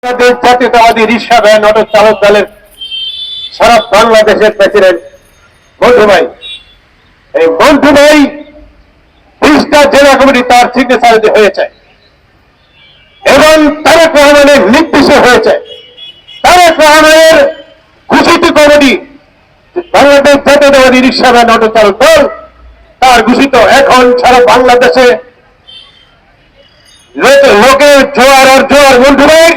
বাংলাদেশ জাতীয়তাবাদী rickshaw van auto চালক দলের সারা বাংলাদেশের প্রেসিডেন্ট মন্টু ভাই, এই মন্টু ভাই 30টা জেলা কমিটি তার সিগনেচারে হয়েছে এবং তারেক রহমানের নির্দেশে হয়েছে। তারেক রহমানের ঘোষিত কমিটি বাংলাদেশ জাতীয়তাবাদী রিকশা ভ্যান অটো চালক দল তার ঘোষিত। এখন সারা বাংলাদেশে লোকের জোয়ার আর জোয়ার মন্টু ভাই।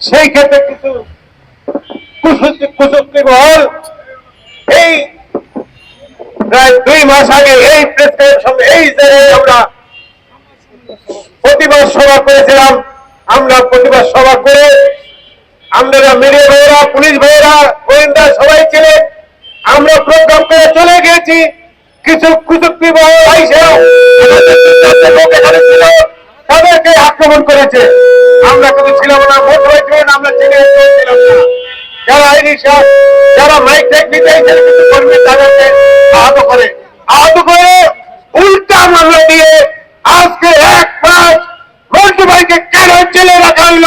সেই ক্ষেত্রে কিছু কুশক্তি মহল এই প্রায় 2 মাস আগে এই প্রেস ক্লাবের সঙ্গে এই জায়গায় আমরা প্রতিবাদ সভা করেছিলাম। আমরা প্রতিবাদ সভা করে আমরা মিডিয়া ভাইয়েরা, পুলিশ ভাইয়েরা, গোয়েন্দা সবাই ছিলেন। আমরা প্রোগ্রাম করে চলে গিয়েছি। কিছু কুশক্তি মহল তাদেরকে আক্রমণ করেছে। আমরা কিন্তু ছিলাম না, ভোট হয়েছিলেন, আমরা ছিলাম না। যারা যারা মাইক টাইক দিতে কিছু কর্মী তাদেরকে আহত করে উল্টা মামলা দিয়ে আজকে 1 মাস মন্টু ভাইকে কেন জেলে রাখা হইল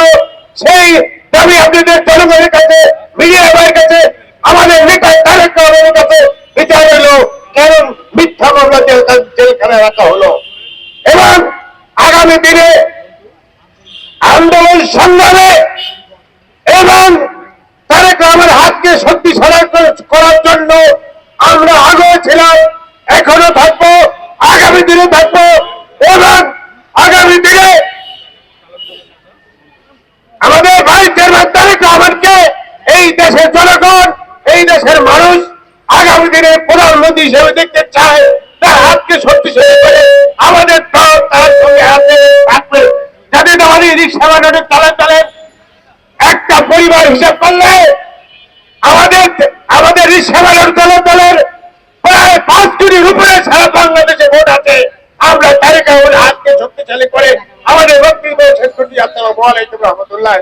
সেই দাবি আপনাদের জনগণের কাছে, মিডিয়া ভাইয়ের কাছে, আমাদের নেতা তারেক রহমানের কাছে বিচার হইল কেন মিথ্যা মামলা জেলখানায় রাখা হলো। এবং আগামী দিনে আন্দোলন সংগ্রামে এবং তারেক রহমানের হাতকে শক্তিশালী করার জন্য আমরা আগেও ছিলাম, এখনো থাকবো, আগামী দিনে থাকবো। এবং আগামী দিনে আমাদের ভাই চেয়ারম্যান তারেক রহমানকে এই দেশের জনগণ, এই দেশের মানুষ আগামী দিনে প্রধানমন্ত্রী হিসেবে দেখতে চায়। তার হাতকে শক্তিশালী করে আমাদের দল তার সঙ্গে হাতে থাকবে। জাতীয়তাবাদী রিকশা ভ্যান অটো চালক দলের একটা পরিবার হিসাব করলে আমাদের রিকশা ভ্যান অটো চালক দলের প্রায় 5 কোটির উপরে সারা বাংলাদেশে ভোট আছে। আমরা তারেক রহমানের হাতকে শক্তিশালী করে আমাদের বক্তব্য শেষ করছি। আসসালামু আলাইকুম রহমতুল্লাহ।